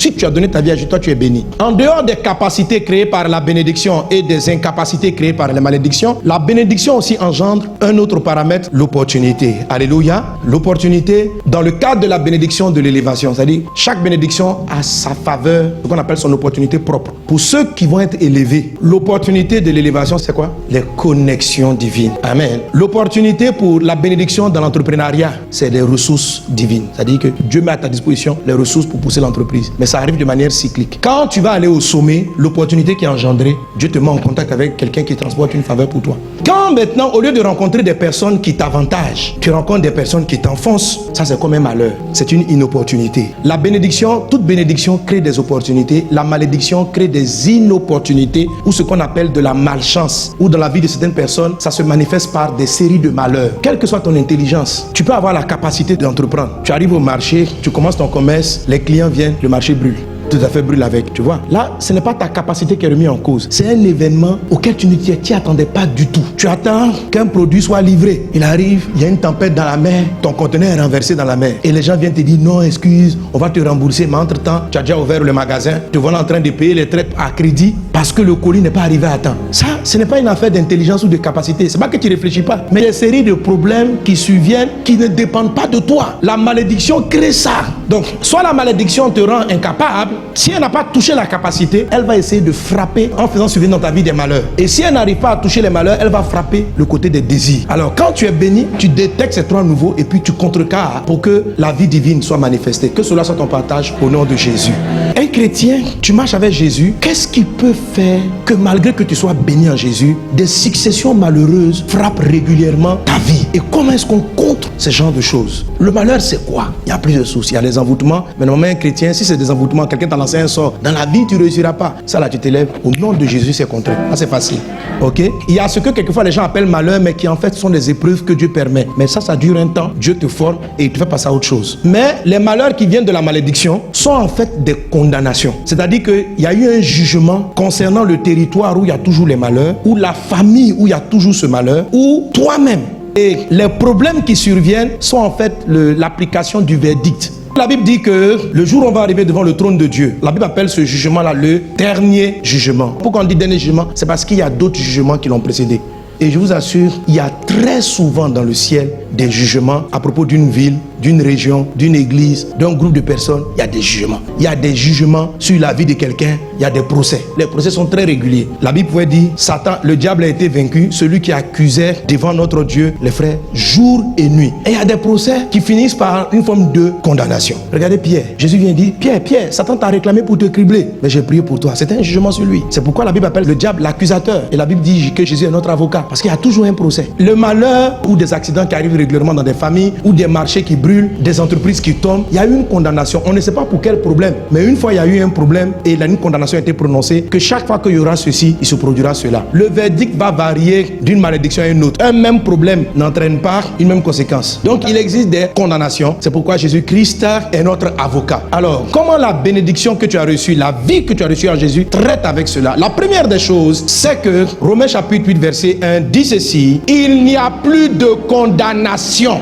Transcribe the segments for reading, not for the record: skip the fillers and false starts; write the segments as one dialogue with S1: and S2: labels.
S1: Si tu as donné ta vie à Jésus, toi tu es béni. En dehors des capacités créées par la bénédiction et des incapacités créées par les malédictions, la bénédiction aussi engendre un autre paramètre, l'opportunité. Alléluia. L'opportunité dans le cadre de la bénédiction de l'élévation. C'est-à-dire, chaque bénédiction a sa faveur, ce qu'on appelle son opportunité propre. Pour ceux qui vont être élevés, l'opportunité de l'élévation, c'est quoi? Les connexions divines. Amen. L'opportunité pour la bénédiction dans l'entrepreneuriat, c'est des ressources divines. C'est-à-dire que Dieu met à ta disposition les ressources pour pousser l'entreprise. Mais ça arrive de manière cyclique. Quand tu vas aller au sommet, l'opportunité qui est engendrée, Dieu te met en contact avec quelqu'un qui transporte une faveur pour toi. Quand maintenant, au lieu de rencontrer des personnes qui t'avantagent, tu rencontres des personnes qui t'enfoncent, ça c'est comme un malheur. C'est une inopportunité. La bénédiction, toute bénédiction crée des opportunités. La malédiction crée des inopportunités ou ce qu'on appelle de la malchance. Ou dans la vie de certaines personnes, ça se manifeste par des séries de malheurs. Quelle que soit ton intelligence, tu peux avoir la capacité d'entreprendre. Tu arrives au marché, tu commences ton commerce, les clients viennent, le marché brûle. Tout à fait brûle avec, tu vois. Là, ce n'est pas ta capacité qui est remise en cause. C'est un événement auquel tu ne t'y attendais pas du tout. Tu attends qu'un produit soit livré. Il arrive, il y a une tempête dans la mer, ton conteneur est renversé dans la mer. Et les gens viennent te dire non, excuse, on va te rembourser. Mais entre-temps, tu as déjà ouvert le magasin, te voilà en train de payer les traites à crédit parce que le colis n'est pas arrivé à temps. Ça, ce n'est pas une affaire d'intelligence ou de capacité. C'est pas que tu ne réfléchis pas, mais il y a une série de problèmes qui surviennent qui ne dépendent pas de toi. La malédiction crée ça. Donc, soit la malédiction te rend incapable. Si elle n'a pas touché la capacité, elle va essayer de frapper en faisant survenir dans ta vie des malheurs. Et si elle n'arrive pas à toucher les malheurs, elle va frapper le côté des désirs. Alors quand tu es béni, tu détectes ces trois nouveaux et puis tu contrecarres pour que la vie divine soit manifestée. Que cela soit ton partage au nom de Jésus. Un chrétien, tu marches avec Jésus, qu'est-ce qui peut faire que malgré que tu sois béni en Jésus, des successions malheureuses frappent régulièrement ta vie? Et comment est-ce qu'on contre ce genre de choses? Le malheur, c'est quoi? Il y a plusieurs sources. Il y a les envoûtements. Mais normalement, un chrétien, si c'est des envoûtements, quelqu'un t'a lancé un sort, dans la vie, tu ne réussiras pas. Ça là, tu t'élèves. Au nom de Jésus, c'est contre. Ça, c'est facile. Ok? Il y a ce que quelquefois les gens appellent malheur, mais qui en fait sont des épreuves que Dieu permet. Mais ça dure un temps. Dieu te forme et il te fait passer à autre chose. Mais les malheurs qui viennent de la malédiction sont en fait des condamnations. C'est-à-dire qu'il y a eu un jugement concernant le territoire où il y a toujours les malheurs, ou la famille où il y a toujours ce malheur, ou toi-même. Et les problèmes qui surviennent sont en fait l'application du verdict. La Bible dit que le jour où on va arriver devant le trône de Dieu, la Bible appelle ce jugement-là le dernier jugement. Pourquoi on dit dernier jugement? C'est parce qu'il y a d'autres jugements qui l'ont précédé. Et je vous assure, il y a très souvent dans le ciel des jugements à propos d'une ville, d'une région, d'une église, d'un groupe de personnes. Il y a des jugements. Il y a des jugements sur la vie de quelqu'un. Il y a des procès. Les procès sont très réguliers. La Bible pouvait dire, Satan, le diable a été vaincu, celui qui accusait devant notre Dieu, les frères, jour et nuit. Et il y a des procès qui finissent par une forme de condamnation. Regardez Pierre. Jésus vient dire, Pierre, Satan t'a réclamé pour te cribler. Mais j'ai prié pour toi. C'est un jugement sur lui. C'est pourquoi la Bible appelle le diable l'accusateur. Et la Bible dit que Jésus est notre avocat. Parce qu'il y a toujours un procès. Le malheur ou des accidents qui arrivent régulièrement dans des familles, ou des marchés qui brûlent, des entreprises qui tombent, il y a eu une condamnation. On ne sait pas pour quel problème. Mais une fois il y a eu un problème et une condamnation a été prononcée, que chaque fois qu'il y aura ceci, il se produira cela. Le verdict va varier d'une malédiction à une autre. Un même problème n'entraîne pas une même conséquence. Donc il existe des condamnations. C'est pourquoi Jésus-Christ est notre avocat. Alors, comment la bénédiction que tu as reçue, la vie que tu as reçue en Jésus traite avec cela? La première des choses, c'est que Romains chapitre 8 verset 1 dit ceci: il n'y a plus de condamnation.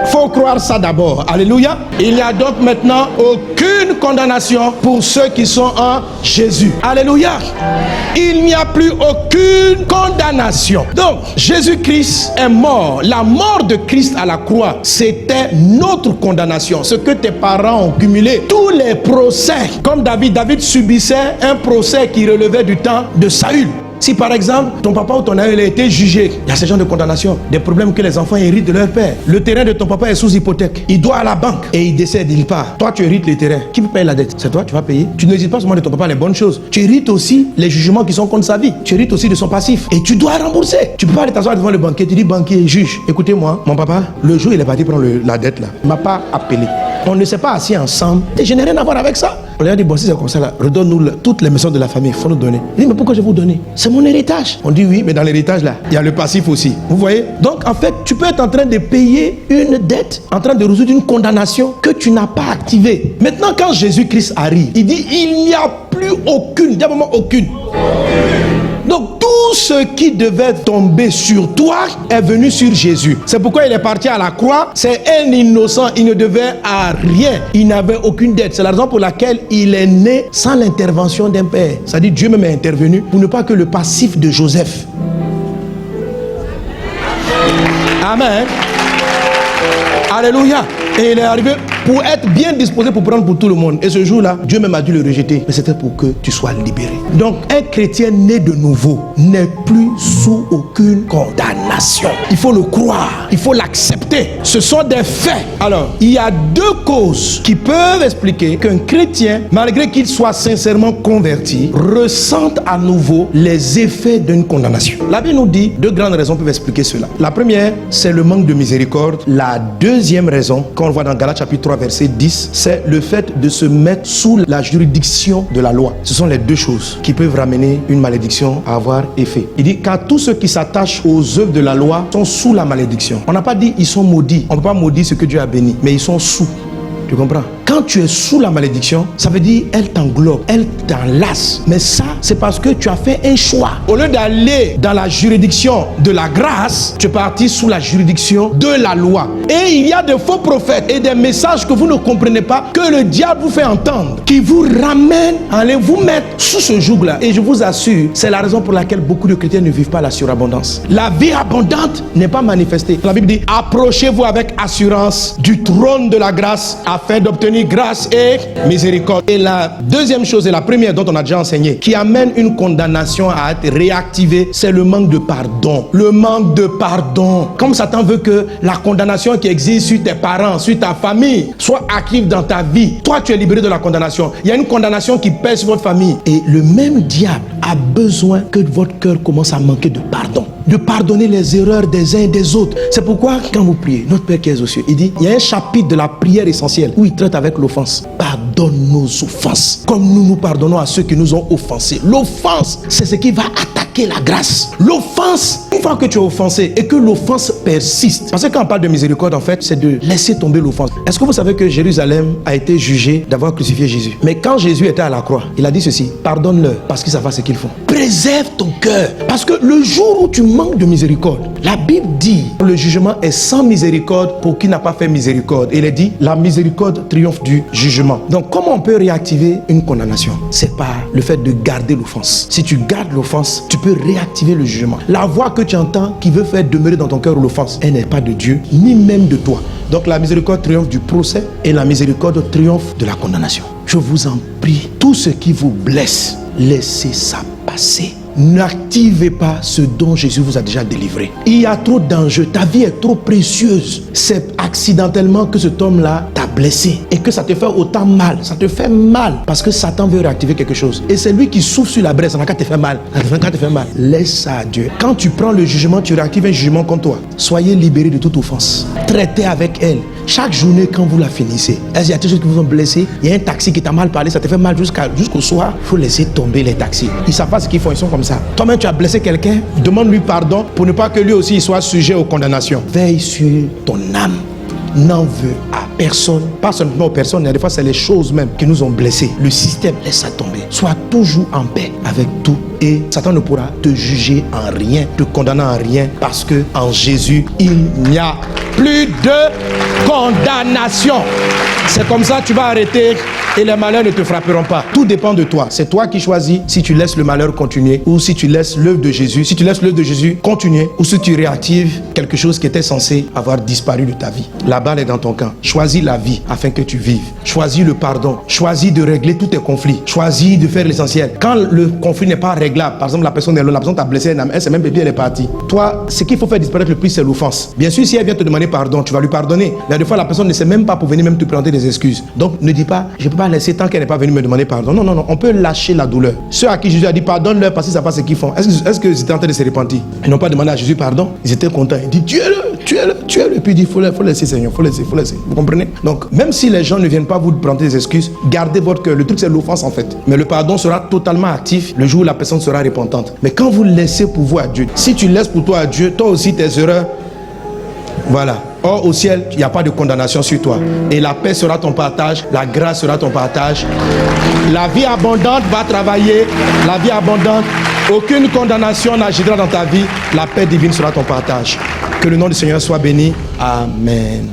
S1: Faut croire ça d'abord. Alléluia. Il n'y a donc maintenant aucune condamnation pour ceux qui sont en Jésus. Alléluia. Il n'y a plus aucune condamnation. Donc, Jésus-Christ est mort. La mort de Christ à la croix, c'était notre condamnation. Ce que tes parents ont cumulé. Tous les procès. Comme David subissait un procès qui relevait du temps de Saül. Si par exemple, ton papa ou ton ami a été jugé, il y a ce genre de condamnation, des problèmes que les enfants héritent de leur père. Le terrain de ton papa est sous hypothèque. Il doit à la banque et il décède, il part. Toi, tu hérites les terrains. Qui peut payer la dette? C'est toi, tu vas payer. Tu n'hésites pas seulement de ton papa les bonnes choses. Tu hérites aussi les jugements qui sont contre sa vie. Tu hérites aussi de son passif. Et tu dois rembourser. Tu peux pas aller t'asseoir devant le banquier. Tu dis, banquier, juge, écoutez-moi, mon papa, le jour il est parti prendre la dette là, il m'a pas appelé. On ne s'est pas assis ensemble. Et je n'ai rien à voir avec ça. On lui a dit, bon, si c'est comme ça là, redonne-nous toutes les maisons de la famille, il faut nous donner. Il dit, mais pourquoi je vais vous donner? C'est mon héritage. On dit oui, mais dans l'héritage là, il y a le passif aussi. Vous voyez? Donc en fait, tu peux être en train de payer une dette, en train de résoudre une condamnation que tu n'as pas activée. Maintenant, quand Jésus-Christ arrive, il dit, il n'y a plus aucune, diablement aucune. Donc tout tout ce qui devait tomber sur toi est venu sur Jésus. C'est pourquoi il est parti à la croix. C'est un innocent, il ne devait à rien. Il n'avait aucune dette. C'est la raison pour laquelle il est né sans l'intervention d'un père. C'est-à-dire Dieu même est intervenu pour ne pas que le passif de Joseph. Amen. Alléluia. Et il est arrivé pour être bien disposé pour prendre pour tout le monde. Et ce jour-là, Dieu même a dû le rejeter. Mais c'était pour que tu sois libéré. Donc, un chrétien né de nouveau n'est plus sous aucune condamnation. Il faut le croire. Il faut l'accepter. Ce sont des faits. Alors, il y a deux causes qui peuvent expliquer qu'un chrétien, malgré qu'il soit sincèrement converti, ressente à nouveau les effets d'une condamnation. La Bible nous dit deux grandes raisons peuvent expliquer cela. La première, c'est le manque de miséricorde. La deuxième raison, qu'on voit dans Galates chapitre 3 verset 10, c'est le fait de se mettre sous la juridiction de la loi. Ce sont les deux choses qui peuvent ramener une malédiction à avoir effet. Il dit car tous ceux qui s'attachent aux œuvres de la loi sont sous la malédiction. On n'a pas dit ils sont maudits. On ne peut pas maudire ce que Dieu a béni, mais ils sont sous. Tu comprends? Quand tu es sous la malédiction, ça veut dire elle t'englobe, elle t'enlace. Mais ça, c'est parce que tu as fait un choix. Au lieu d'aller dans la juridiction de la grâce, tu es parti sous la juridiction de la loi. Et il y a de faux prophètes et des messages que vous ne comprenez pas, que le diable vous fait entendre, qui vous ramènent à aller vous mettre sous ce joug-là. Et je vous assure, c'est la raison pour laquelle beaucoup de chrétiens ne vivent pas la surabondance. La vie abondante n'est pas manifestée. La Bible dit, approchez-vous avec assurance du trône de la grâce afin d'obtenir grâce et miséricorde. Et la deuxième chose, et la première dont on a déjà enseigné, qui amène une condamnation à être réactivée, c'est le manque de pardon. Le manque de pardon. Comme Satan veut que la condamnation qui existe sur tes parents, sur ta famille, soit active dans ta vie. Toi, tu es libéré de la condamnation. Il y a une condamnation qui pèse sur votre famille. Et le même diable a besoin que votre cœur commence à manquer de pardon. De pardonner les erreurs des uns et des autres. C'est pourquoi quand vous priez, notre Père qui est aux cieux, il dit, il y a un chapitre de la prière essentielle où il traite avec l'offense. Pardonne nos offenses, comme nous pardonnons à ceux qui nous ont offensés. L'offense, c'est ce qui va attaquer la grâce. L'offense, une fois que tu es offensé et que l'offense persiste, parce que quand on parle de miséricorde, en fait, c'est de laisser tomber l'offense. Est-ce que vous savez que Jérusalem a été jugé d'avoir crucifié Jésus? Mais quand Jésus était à la croix, il a dit ceci, pardonne-leur parce qu'ils savent ce qu'ils font. Préserve ton cœur, parce que le jour où tu manques de miséricorde, la Bible dit, le jugement est sans miséricorde pour qui n'a pas fait miséricorde. Et il est dit, la miséricorde triomphe du jugement. Donc, comment on peut réactiver une condamnation? C'est par le fait de garder l'offense. Si tu gardes l'offense, tu peux réactiver le jugement. La voix que tu entends qui veut faire demeurer dans ton cœur l'offense, elle n'est pas de Dieu, ni même de toi. Donc la miséricorde triomphe du procès et la miséricorde triomphe de la condamnation. Je vous en prie, tout ce qui vous blesse, laissez ça passer. N'activez pas ce dont Jésus vous a déjà délivré. Il y a trop d'enjeux, ta vie est trop précieuse. C'est accidentellement que cet homme-là t'a blessé et que ça te fait autant mal. Ça te fait mal parce que Satan veut réactiver quelque chose. Et c'est lui qui souffle sur la braise. Ça n'a qu'à te faire mal. Quand te fait mal, laisse ça à Dieu. Quand tu prends le jugement, tu réactives un jugement contre toi. Soyez libérés de toute offense. Traitez avec elle. Chaque journée, quand vous la finissez, est-ce qu'il y a des choses qui vous ont blessé? Il y a un taxi qui t'a mal parlé, ça te fait mal jusqu'au soir. Il faut laisser tomber les taxis. Ils ne savent pas ce qu'ils font, ils sont comme ça. Toi-même, tu as blessé quelqu'un, demande-lui pardon pour ne pas que lui aussi il soit sujet aux condamnations. Veille sur ton âme. N'en veux à personne, pas seulement aux personnes, des fois c'est les choses même qui nous ont blessés. Le système, laisse ça tomber. Sois toujours en paix avec tout et Satan ne pourra te juger en rien, te condamner en rien, parce que en Jésus, il n'y a plus de condamnation. C'est comme ça tu vas arrêter et les malheurs ne te frapperont pas. Tout dépend de toi. C'est toi qui choisis si tu laisses le malheur continuer ou si tu laisses l'œuvre de Jésus. Si tu laisses l'œuvre de Jésus continuer ou si tu réactives quelque chose qui était censé avoir disparu de ta vie. La balle est dans ton camp. Choisis la vie afin que tu vives. Choisis le pardon. Choisis de régler tous tes conflits. Choisis de faire l'essentiel. Quand le conflit n'est pas réglable, par exemple la personne est là, la personne t'a blessé, elle s'est même bébé, elle est partie. Toi, ce qu'il faut faire disparaître le plus, c'est l'offense. Bien sûr, si elle vient te demander pardon, tu vas lui pardonner. Mais des fois, la personne ne sait même pas pour venir même te présenter des excuses. Donc, ne dis pas, je ne peux pas laisser tant qu'elle n'est pas venue me demander pardon. Non, non, non, on peut lâcher la douleur. Ceux à qui Jésus a dit pardonne-leur parce qu'ils ne savent pas ce qu'ils font. Est-ce qu'ils étaient en train de se repentir? Ils n'ont pas demandé à Jésus pardon. Ils étaient contents. Il dit tuez-le, tuez-le, tuez-le. Et puis il dit faut laisser Seigneur, faut laisser. Vous comprenez? Donc, même si les gens ne viennent pas vous prendre des excuses, gardez votre cœur. Le truc, c'est l'offense en fait. Mais le pardon sera totalement actif le jour où la personne sera repentante. Mais quand vous laissez pour vous à Dieu, si tu laisses pour toi à Dieu, toi aussi tes erreurs Voilà. Or, au ciel, il n'y a pas de condamnation sur toi. Et la paix sera ton partage, la grâce sera ton partage. La vie abondante va travailler, la vie abondante. Aucune condamnation n'agira dans ta vie. La paix divine sera ton partage. Que le nom du Seigneur soit béni. Amen.